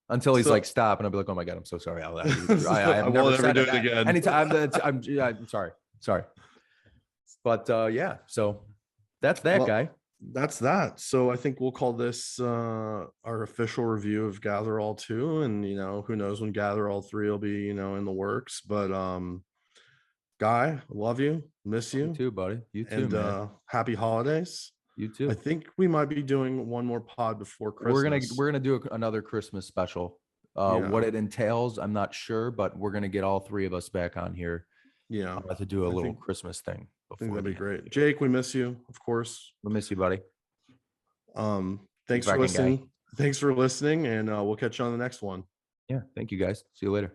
Until he's like, so stop, and I'll be like, oh my god, I'm so sorry. I I have never won't ever said do it. it again. Anytime that I'm sorry, sorry. But yeah, so that's that Well, guy. that's that. So I think we'll call this our official review of Gatherall 2. And, you know, who knows when Gatherall 3 will be, you know, in the works. But Guy, love you, miss You you, too, buddy. You too, and man. happy holidays. You I too. think we might be doing one more pod before Christmas. We're gonna do another Christmas special. What Yeah, it entails, I'm not sure, but we're gonna get all three of us back on here yeah. to do a I little think Christmas thing think before that'd the be end of the great. year. Jake, we miss you, of course. We miss you, buddy. Keep Thanks for wrecking, guy. listening. Thanks for listening, and we'll catch you on the next one. Yeah. Thank you, guys. See you later.